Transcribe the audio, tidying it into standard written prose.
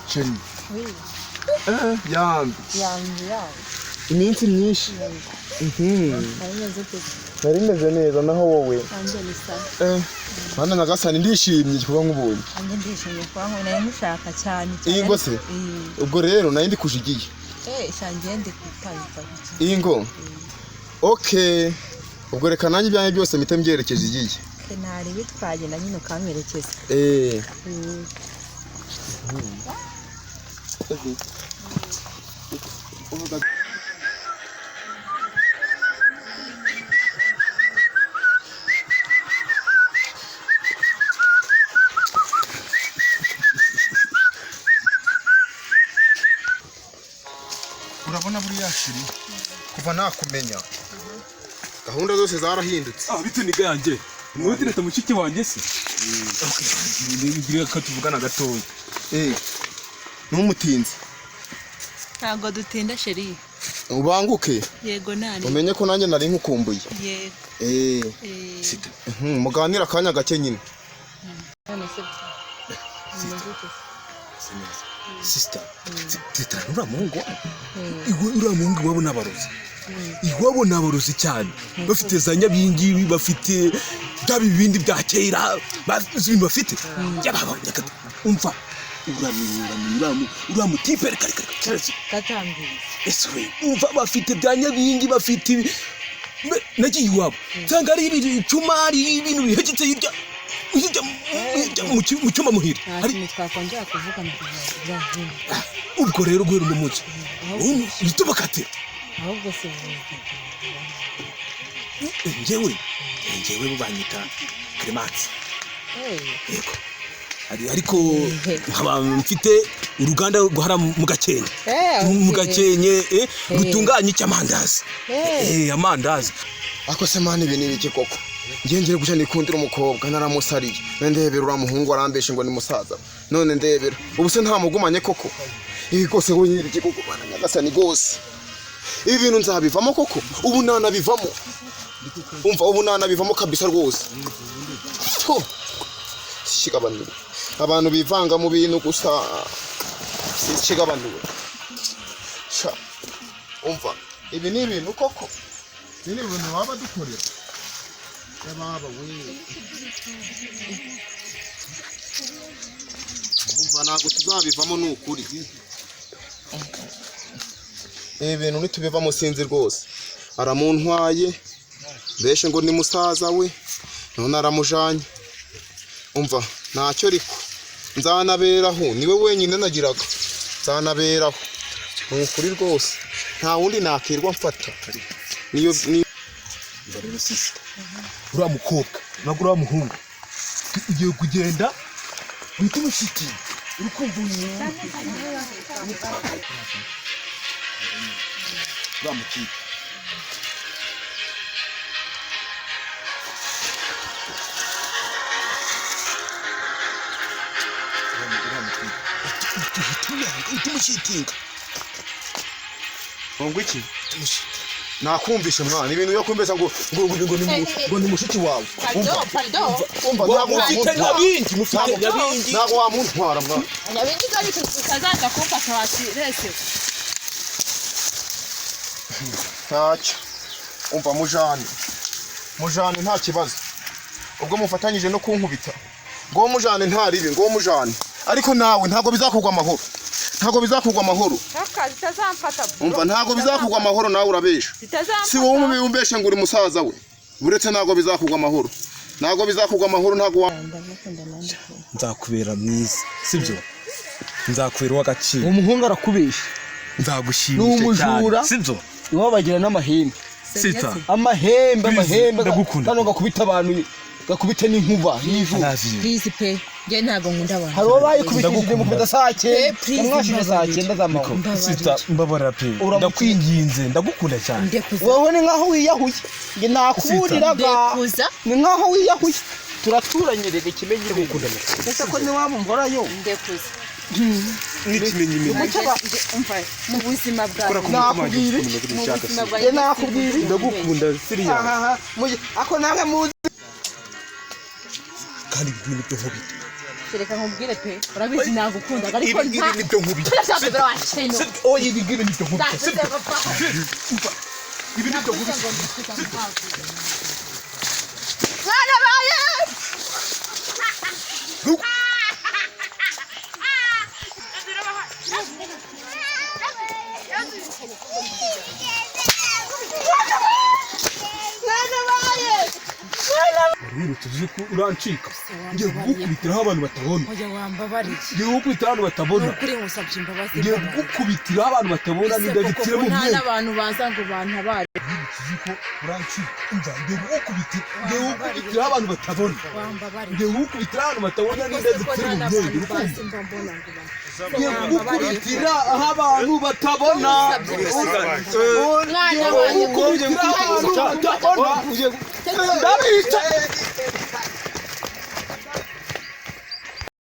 Chérie. Oui. Yambi. Iminsi myinshi. Nari meze neza naho wowe. Bana nagasani ndishimye kuba nkubonye. Anje ndishimye kuba nkubonye mushaka cyane. Ingo se? Ubwo rero nari ndikujigiye. Shangiye ndi kwitanga. Ingo. Okay. Ubwo reka nanjye ibyanjye byose mpite mbyerekeje igiye. Ntari bitwaye na nyine ukamwerekeza. Urabona buriya shiri kuva nakumenya gahunda zose zarahindutse. Bite ni ganjye mwodireta mushiki wanjye se. Ngiye katuvugana gatoya. Numutinze. Ntago dutinda sheri. Ubanguke. Yego nani. Umenye ko nanjye nari nkukumbuye. Yego. Sita. Muganira akanya gake nyine. Sister, ura mungu. Ura mungu wabo nabarozi. Iwabo nabarozi cyane. Bafite za nyabingi, bafite dabi bibindi bya kera, bafite. Yababonye umva. Ura mutipe kare Katambi. Eswe, umva bafite bya nyabingi, bafite nagiye iwabo. Cyangwa ari ibicumari ibintu bihegetse hirya. Mu cyumba muhira hari twakongera kuvugana ubwo rero guhera mu mucyo bitubakate ahubwo se njyewe bubanyita Clemence. Yego ariko nkaba mfite uruganda guhara mu Gakenke rutunganya icyamandazi amandazi. Ako se mani ibintu biki koko ngengere guca nikundira umukobwa naramusariye ndebera uramuhungu arambeshe ngo ni musaza none ndebera ubu se ntamugumanye koko ibi kose wonyiri iki koko bana nyagasani gose ibi bintu nzabivamo koko ubu nanabivamo umva ubu nanabivamo kabisa rwose shigabanura abantu bivanga mu bintu gusa shigabanura umva ibi ni ibintu koko ni ibintu baba dukorera baba we umva nago tuzabivamo n'ukuri ibintu nitubivamo sinzi rwose aramuntwaye beshe ngo ni musaza we none aramujanye umva ntacyo riko nzanaberaho niwe wenyine nagiraga nzanaberaho n'ukuri rwose nta wundi nakirwa mfata niyo rero sister ura mukobwa nago ura muhungu ugiye kugenda wita umushiki urukumva ura mukipe tumushitinga ngo iki nakumvishe mwana ibintu yo kumbeza ngo ni mushiki wawe umva ntago wamuntwara mwana nyabingi kari kuzaza kumfata hasi rese ntacyo umva mujane nta kibazo ubwo mufatanyije no kunkubita ngo mujane ntaribi ngo mujane ariko nawe ntago bizakugwa amahoro umva ntago bizakugwa amahoro nawe urabesha si wowe umbeshe ngo uri musaza we buretse ntago bizakugwa amahoro ntago nzakubera mwiza sibyo nzakubera w'agaciro umuhungu arakubesha nzagushimisha cyane sibyo niwo bagira n'amahembe sita amahembe ndagukunda hano gakubita abantu gakubite n'inkuba please pe je ntago nkunda abantu hari ubaye kubikije mu kudasake mwashije sake ndazamaho sita mbabara pe ndakwinginze ndagukunda cyane wowe ni nkaho wiyahuye nge nakuriraga ni nkaho wiyahuye turaturanye rege kimenye gukunda ese ko ni wamumborayo ndekuza n'ikimenyi mu buzima bwawe nakubwira ndagukunda siriya ako namwe muzi kandi ibintu byo nkubita reka nkubwire pe urabizi nagukundaga ariko ibi nibyo nkubita turashaka waceno oya ibi nibyo nkubita ibi nibyo nkubita mwana baye rero tuzi ko urancika ngiye kugukubitiraho abantu batabona oya wambabariye ngiye kugukubitiraho abantu batabona ukuri ngusabye imbabazi ngiye kugukubitiraho abantu batabona n'indagitire mu nta myenda n'abantu baza ngo bantabare tuzi ko urancika umva ngiye kugukubitiraho abantu batabona wambabariye ngiye kugukubitiraho abantu batabona n'indagitire mu myenda urukundo ngiye kugukubitira aho abantu batabona mwana wanjye kugukubitiraho abantu batabona ndabica